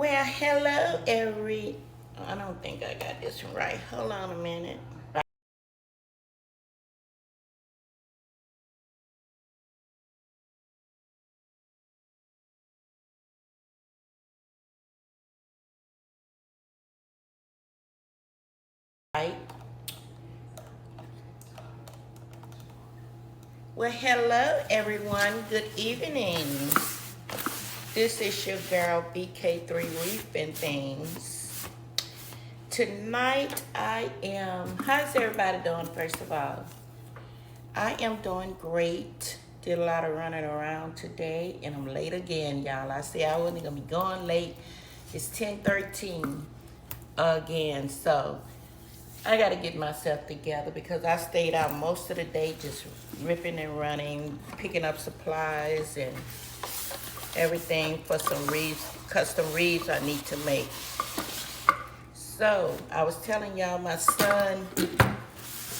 Well, hello, I don't think I got this one right. Hold on a minute. Right. Well, hello, everyone. Good evening. This is your girl, BK3 Reefing Things. Tonight, how's everybody doing, first of all? I am doing great. Did a lot of running around today, and I'm late again, y'all. I said I wasn't gonna be going late. It's 10:13 again, so I gotta get myself together because I stayed out most of the day just ripping and running, picking up supplies and everything for some custom reefs I need to make. So I was telling y'all my son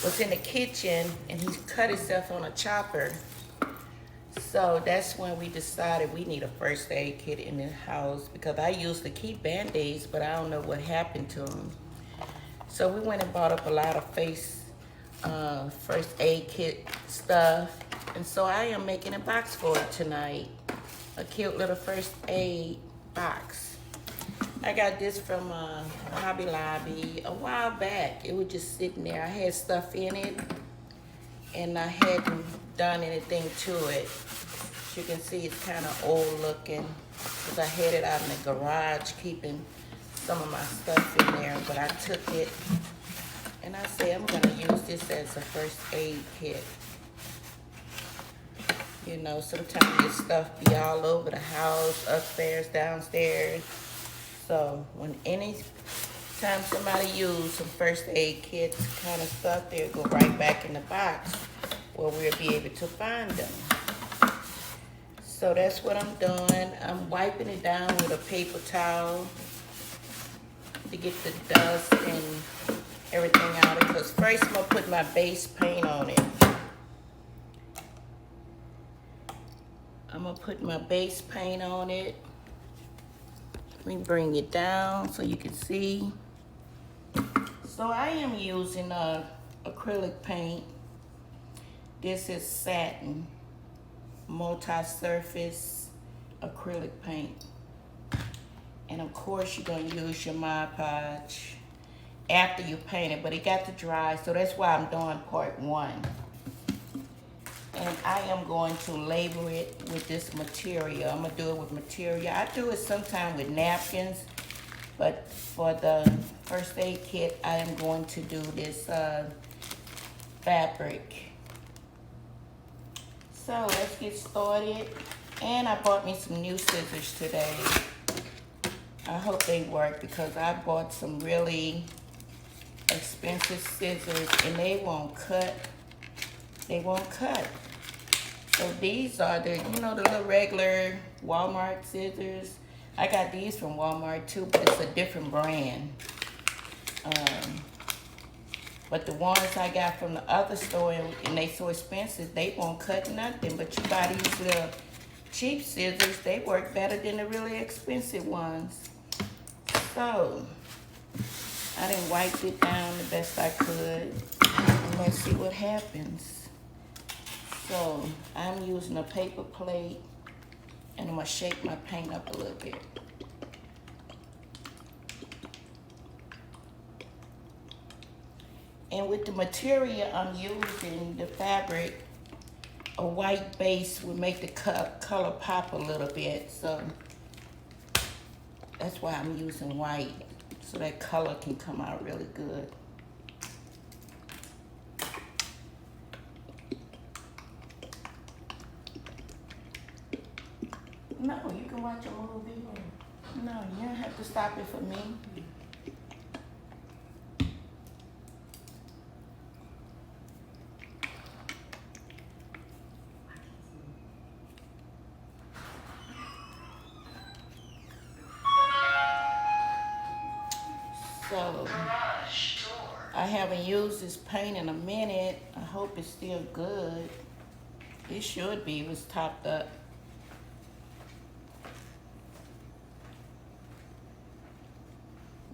was in the kitchen and he cut himself on a chopper. So that's when we decided we need a first aid kit in the house because I used to keep Band-Aids, but I don't know what happened to them. So we went and bought up a lot of first aid kit stuff. And so I am making a box for it tonight. A cute little first aid box. I got this from Hobby Lobby a while back. It was just sitting there. I had stuff in it and I hadn't done anything to it. As you can see, it's kind of old looking because I had it out in the garage keeping some of my stuff in there, but I took it and I said I'm gonna use this as a first aid kit. You know, sometimes this stuff be all over the house, upstairs, downstairs. So when anytime somebody use some first aid kits kind of stuff, they'll go right back in the box where we'll be able to find them. So that's what I'm doing. I'm wiping it down with a paper towel to get the dust and everything out of it. Because first I'm gonna put my base paint on it. I'm gonna put my base paint on it. Let me bring it down so you can see. So I am using acrylic paint. This is satin multi-surface acrylic paint. And of course you're gonna use your Podge after you paint it, but it got to dry, so that's why I'm doing part one. And I am going to label it with this material. I'm gonna do it with material. I do it sometimes with napkins, but for the first aid kit, I am going to do this fabric. So let's get started. And I bought me some new scissors today. I hope they work because I bought some really expensive scissors and they won't cut. They won't cut. So these are the, you know, the little regular Walmart scissors. I got these from Walmart too, but it's a different brand. But the ones I got from the other store, and they so expensive, they won't cut nothing. But you buy these little cheap scissors, they work better than the really expensive ones. So I done wiped it down the best I could. And let's see what happens. So I'm using a paper plate and I'm gonna shake my paint up a little bit. And with the material I'm using, the fabric, a white base would make the color pop a little bit. So that's why I'm using white, so that color can come out really good. No, you can watch a movie. No, you don't have to stop it for me. So I haven't used this paint in a minute. I hope it's still good. It should be. It was topped up.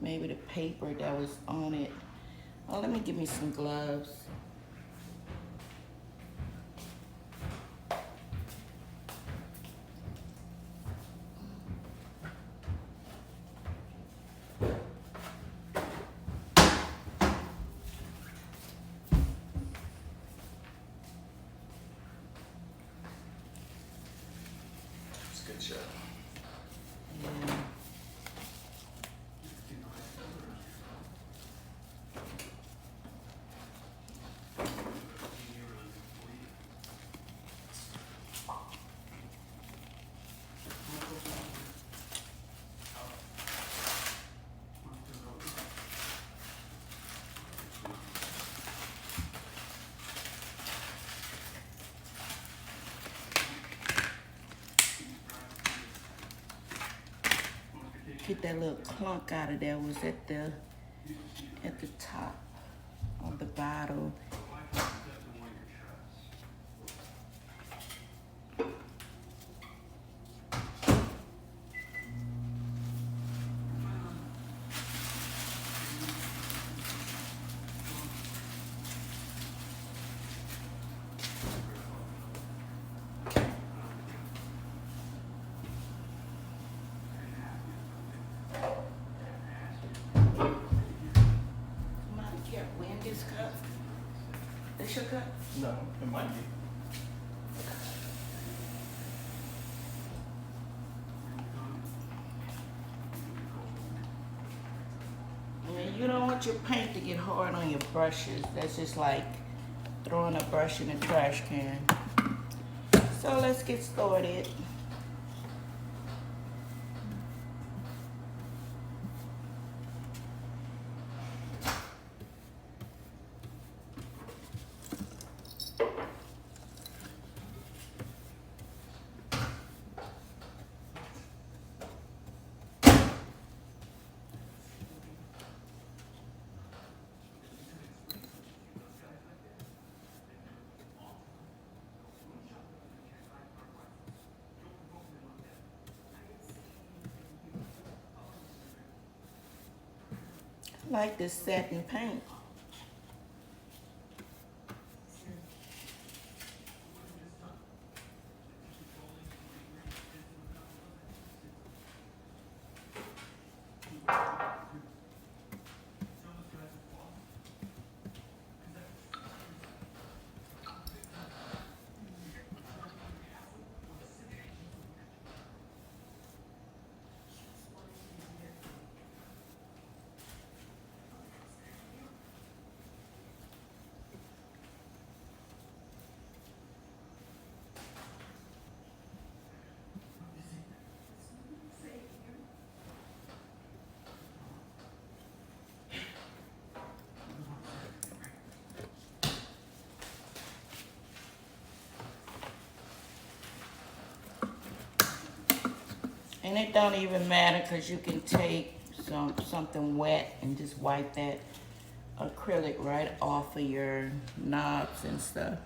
maybe the paper that was on it. Oh, let me give me some gloves. It's a good show. Yeah. Get that little clunk out of there. Was at the top of the bottle. Somebody kept win this cup. This your cup? No, it might be. And you don't want your paint to get hard on your brushes. That's just like throwing a brush in a trash can. So let's get started. I like this satin paint. And it don't even matter because you can take something wet and just wipe that acrylic right off of your knobs and stuff.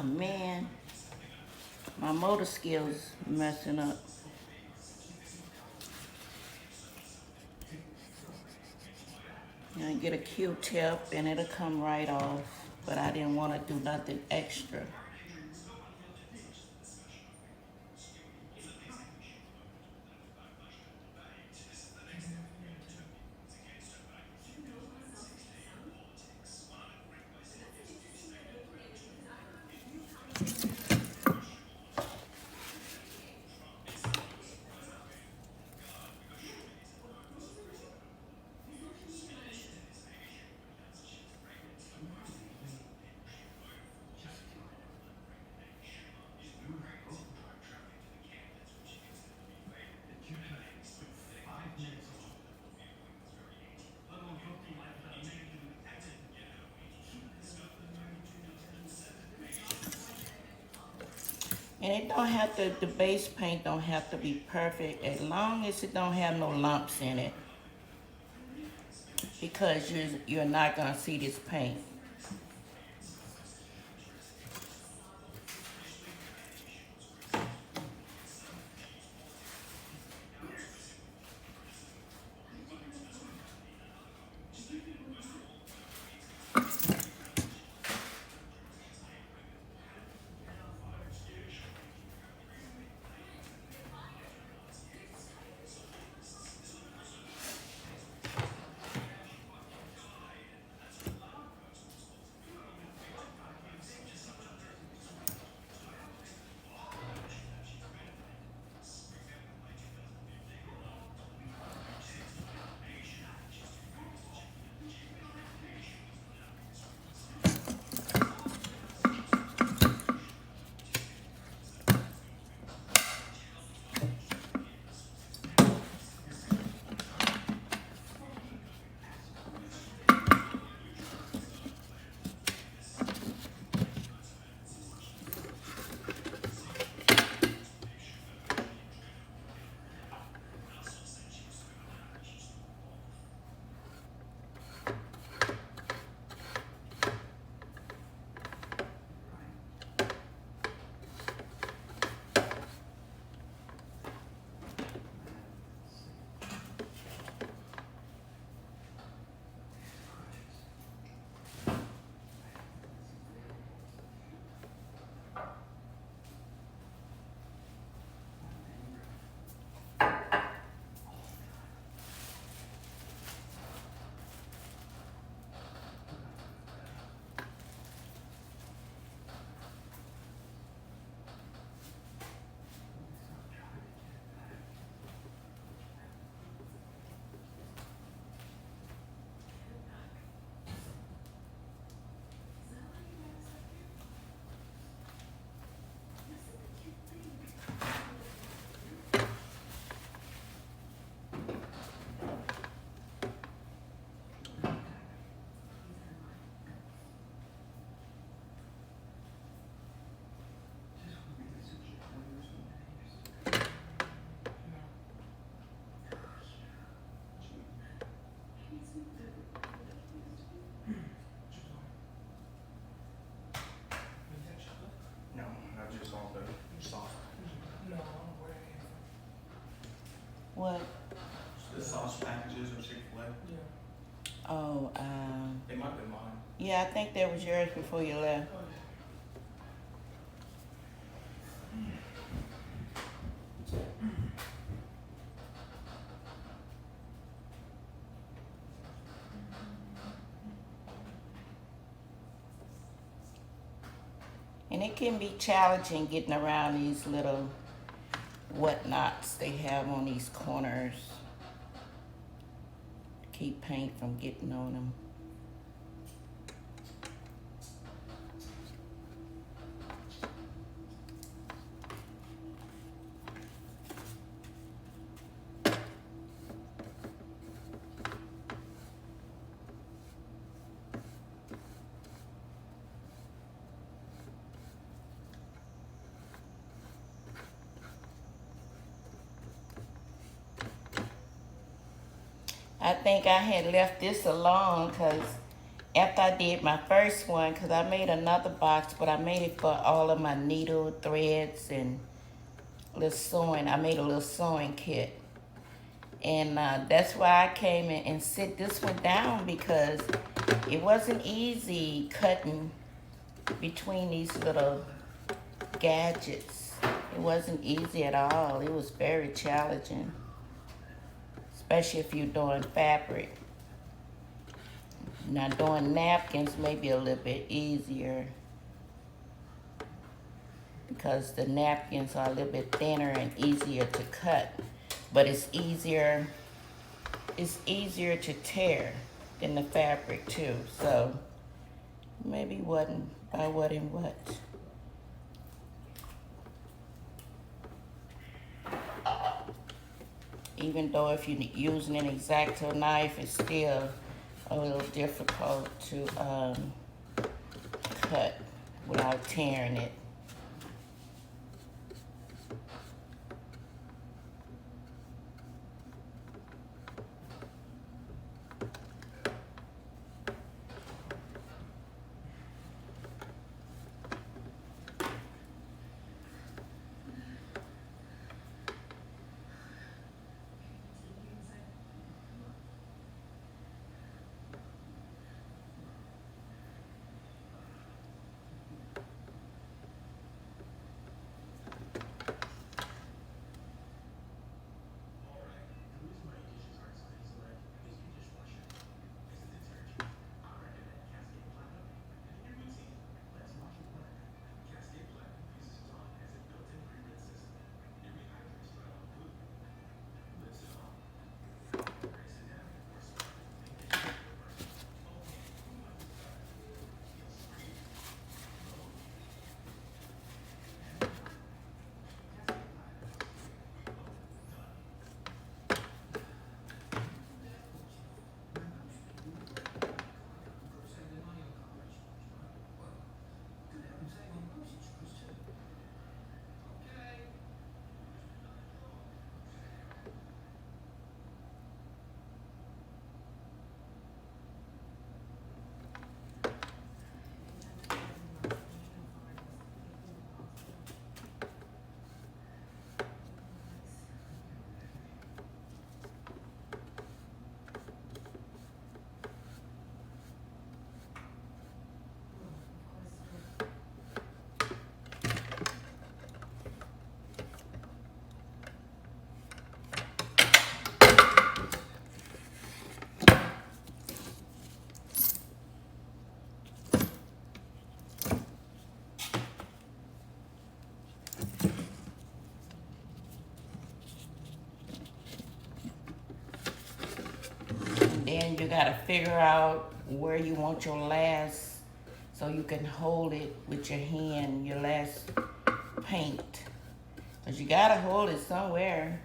man, my motor skills messing up. You know, get a Q-tip and it'll come right off, but I didn't want to do nothing extra. And it don't have to, the base paint don't have to be perfect as long as it don't have no lumps in it. Because you're not gonna see this paint. No, not just all the sauce. What? The sauce packages of Chick-fil-A. Oh, They might be mine. yeah, I think that was yours before you left. And it can be challenging getting around these little whatnots they have on these corners. Keep paint from getting on them. I think I had left this alone because after I did my first one, because I made another box, but I made it for all of my needle threads and little sewing. I made a little sewing kit. And that's why I came in and sit this one down, because it wasn't easy cutting between these little gadgets. It wasn't easy at all. It was very challenging, especially if you're doing fabric. Now doing napkins may be a little bit easier, because the napkins are a little bit thinner and easier to cut, but it's easier to tear than the fabric too. So maybe wasn't by what and what. Even though if you're using an X-Acto knife, it's still a little difficult to cut without tearing it. Then you gotta figure out where you want your last, so you can hold it with your hand, your last paint. Cause you gotta hold it somewhere.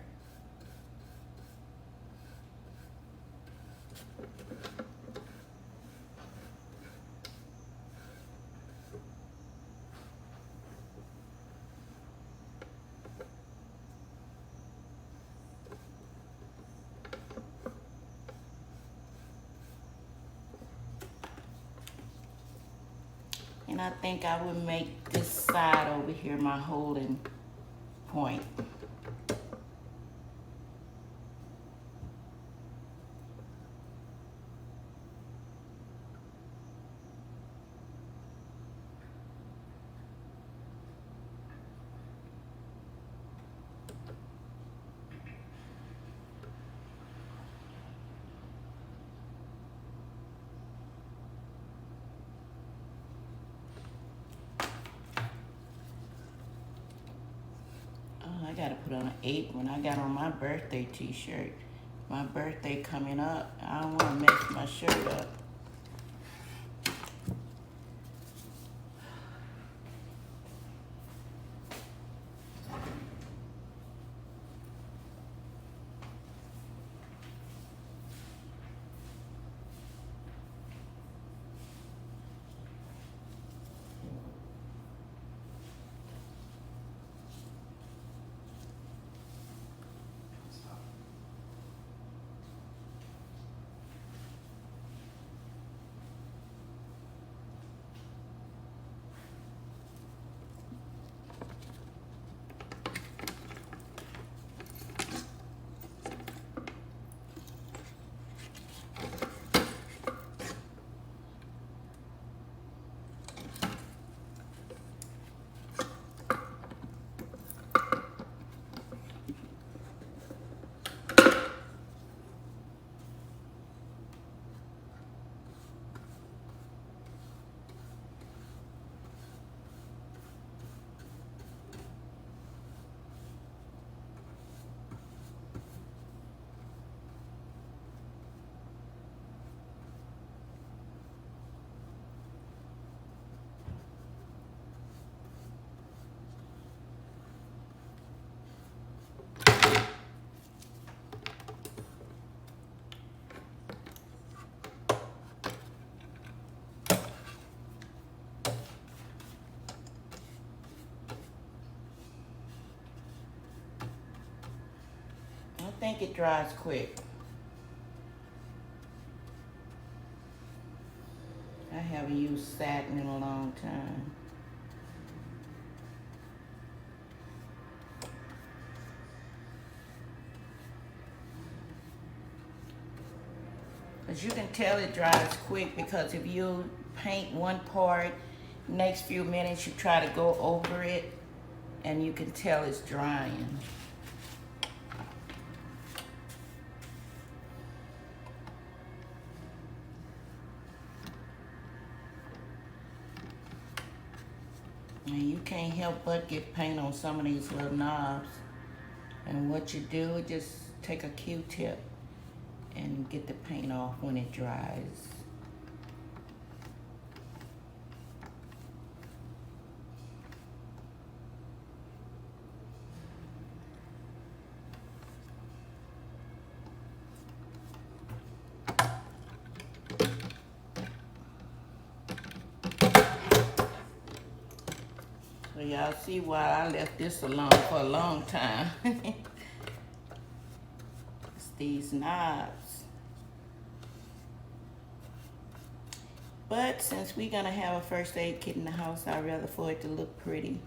And I think I would make this side over here my holding point. I gotta put on an apron. I got on my birthday t-shirt. My birthday coming up. I don't wanna mess my shirt up. think it dries quick. I haven't used satin in a long time. As you can tell, it dries quick because if you paint one part, next few minutes you try to go over it and you can tell it's drying. And you can't help but get paint on some of these little knobs. And what you do is just take a Q-tip and get the paint off when it dries. So y'all see why I left this alone for a long time. It's these knobs. But since we're gonna have a first aid kit in the house, I'd rather for it to look pretty.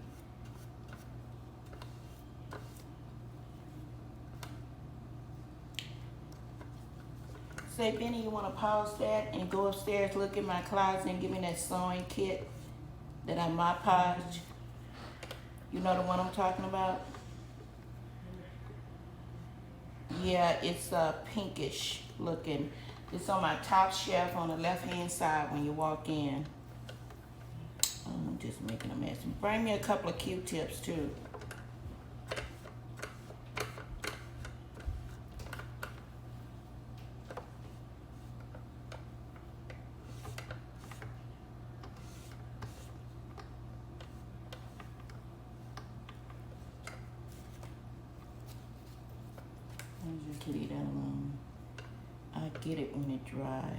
Say, Benny, you wanna pause that and go upstairs, look in my closet and give me that sewing kit that I my Podge? You know the one I'm talking about? Yeah, it's pinkish looking. It's on my top shelf on the left-hand side when you walk in. I'm just making a mess. Bring me a couple of Q-tips too. Just leave that alone. I get it when it dry.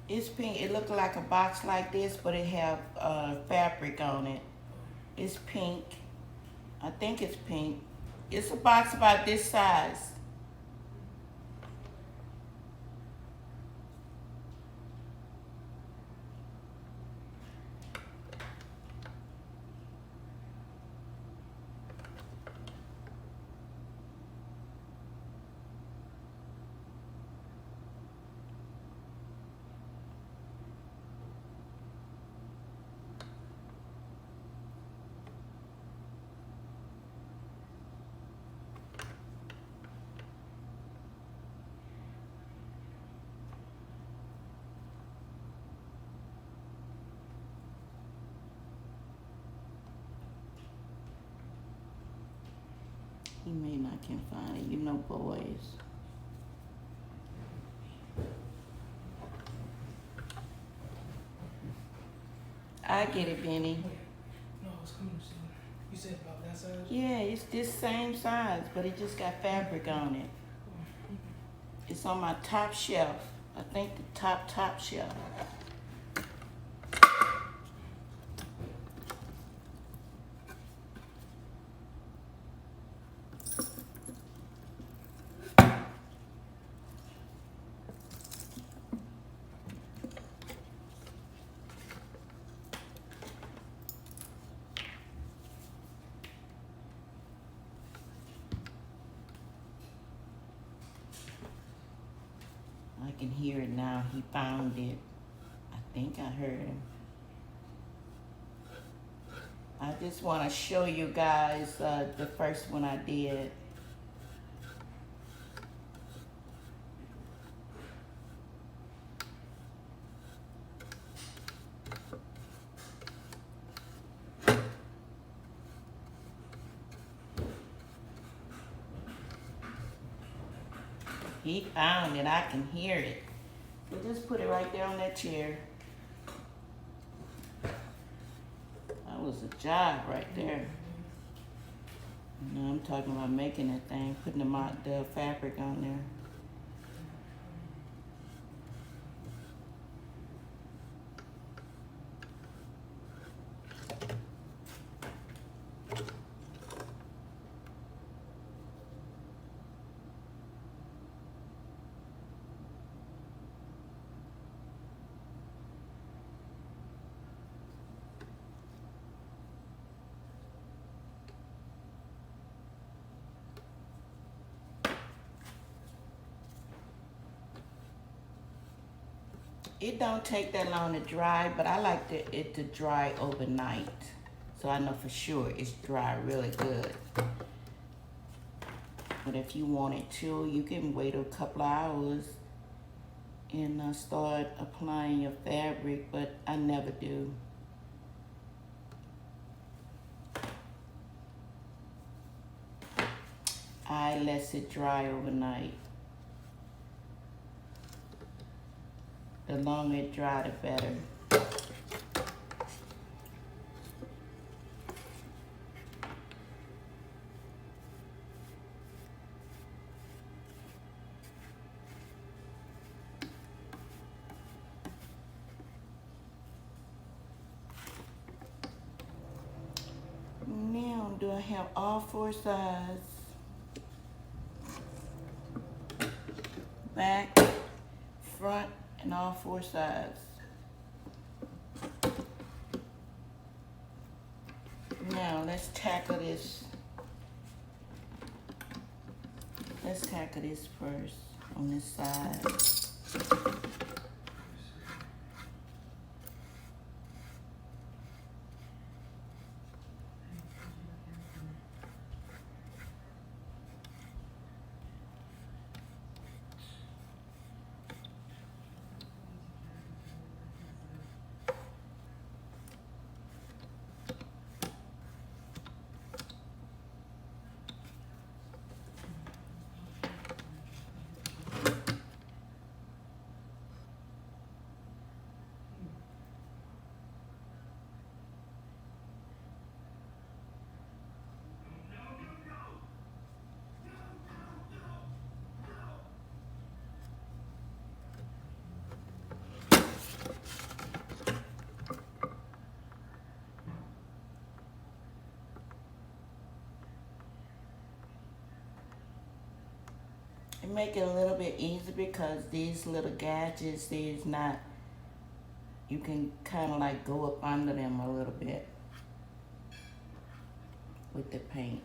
It's pink. It looked like a box like this, but it have fabric on it. It's pink. I think it's pink. It's a box about this size. He may not can find it. You know, boys. I get it, Benny. No, it's coming soon. You said about that size? Yeah, it's this same size, but it just got fabric on it. It's on my top shelf. I think the top shelf. I can hear it now. He found it. I think I heard him. I just want to show you guys the first one I did. He found it. I can hear it. So just put it right there on that chair. That was a job right there. No, I'm talking about making that thing, putting the fabric on there. It don't take that long to dry, but I like it to dry overnight. So I know for sure it's dry really good. But if you want it to, you can wait a couple of hours and start applying your fabric, but I never do. I let it dry overnight. The longer it dry, the better. Now do I have all 4 sides? Back, front, and all 4 sides. Now let's tackle this. Let's tackle this first on this side. It make it a little bit easier because these little gadgets, these not, you can kind of like go up under them a little bit with the paint.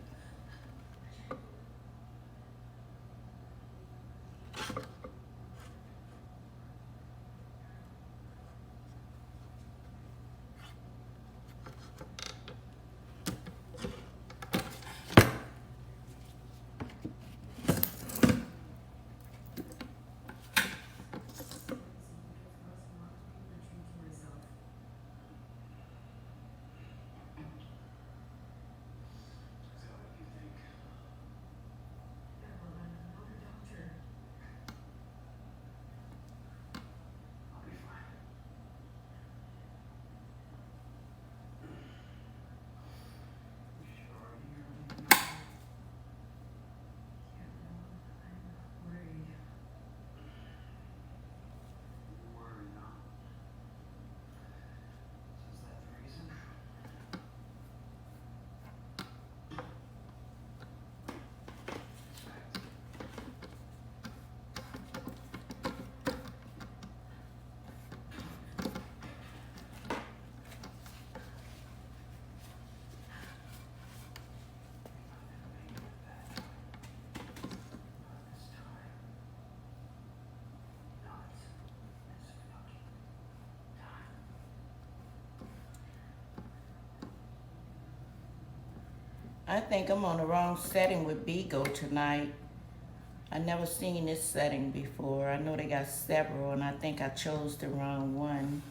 I think I'm on the wrong setting with Bigo tonight. I never seen this setting before. I know they got several, and I think I chose the wrong one.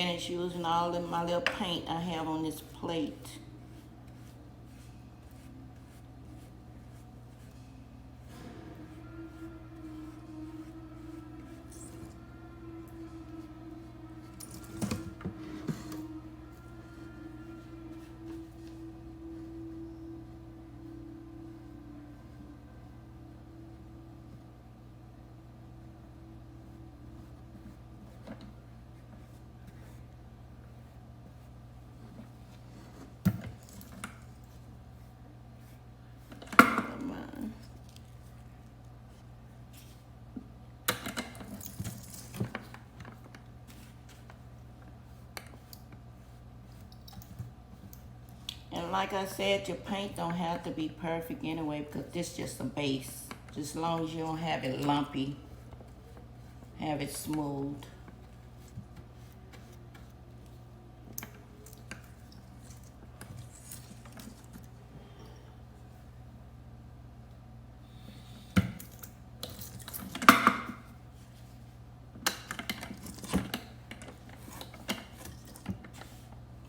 finished using all of my little paint I have on this plate. And like I said, your paint don't have to be perfect anyway, because this is just a base. Just as long as you don't have it lumpy, have it smooth.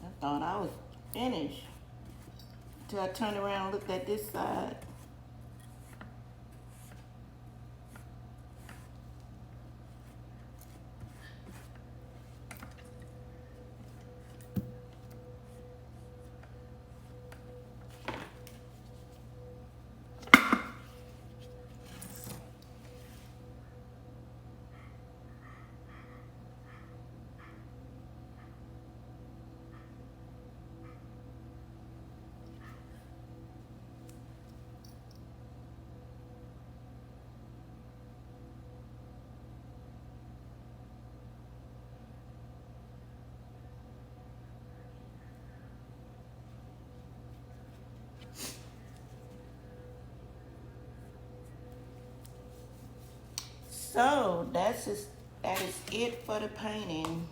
I thought I was finished. Till I turned around and looked at this side. So that is it for the painting.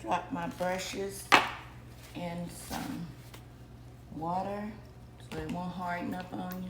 Drop my brushes in some water so it won't harden up on you.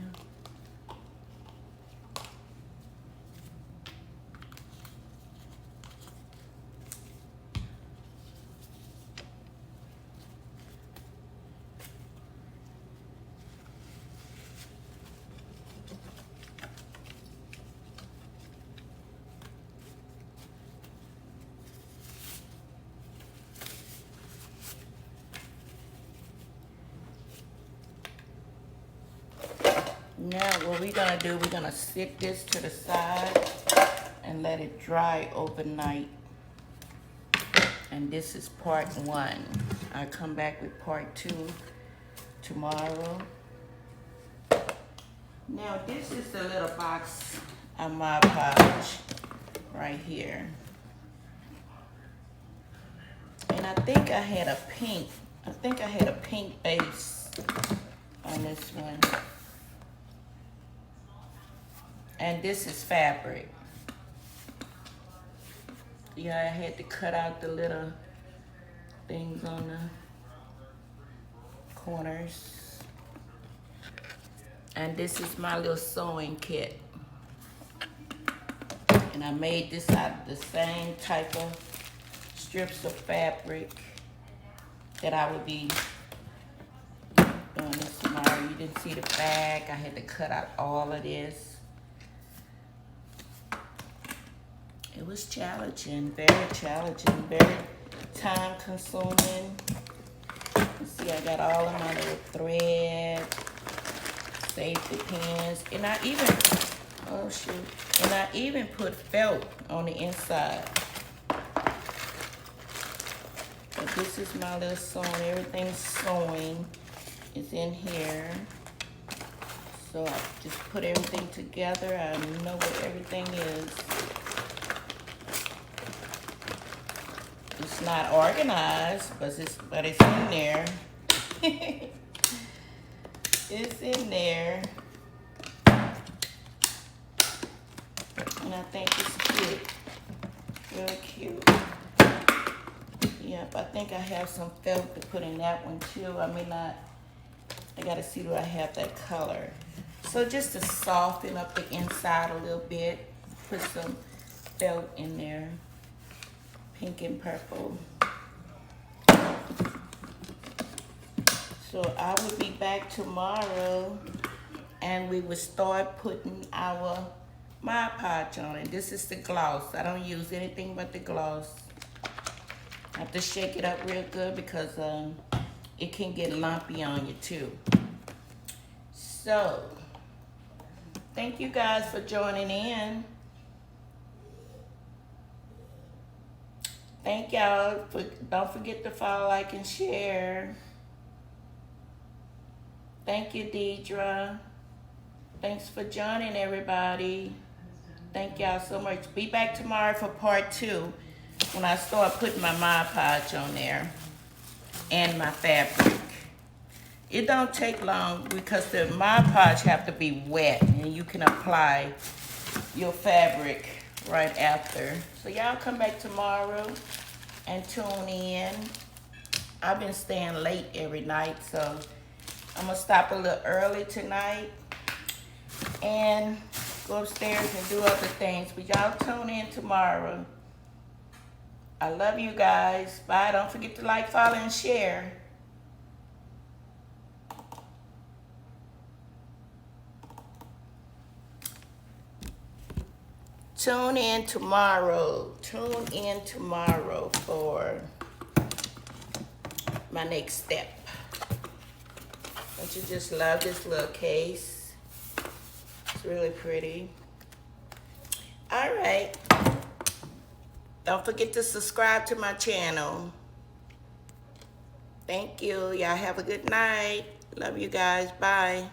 Now what we're gonna do, we're gonna sit this to the side and let it dry overnight. And this is part 1. I'll come back with part 2 tomorrow. Now this is the little box of my Podge right here. And I think I had a pink base on this one. And this is fabric. Yeah, I had to cut out the little things on the corners. And this is my little sewing kit. And I made this out of the same type of strips of fabric that I would be doing this tomorrow. You didn't see the bag. I had to cut out all of this. It was challenging, very time consuming. You see, I got all of my little thread, safety pins, and I even put felt on the inside. But this is my little sewing. Everything's sewing is in here. So I just put everything together. I know what everything is. It's not organized, but it's in there. It's in there. And I think it's cute. Really cute. Yep, I think I have some felt to put in that one too. I gotta see, do I have that color? So just to soften up the inside a little bit, put some felt in there. pink and purple. So I will be back tomorrow and we will start putting our Mod Podge on it. This is the gloss. I don't use anything but the gloss. I have to shake it up real good because it can get lumpy on you too. So, thank you guys for joining in. Thank y'all. Don't forget to follow, like, and share. Thank you, Deidre. Thanks for joining, everybody. Thank y'all so much. Be back tomorrow for part 2 when I start putting my Mod Podge on there and my fabric. It don't take long because the Mod Podge have to be wet and you can apply your fabric right after. So y'all come back tomorrow and tune in. I've been staying late every night, so I'm gonna stop a little early tonight and go upstairs and do other things. But y'all tune in tomorrow. I love you guys. Bye. Don't forget to like, follow, and share. Tune in tomorrow. Tune in tomorrow for my next step. Don't you just love this little case? It's really pretty. All right. Don't forget to subscribe to my channel. Thank you. Y'all have a good night. Love you guys. Bye.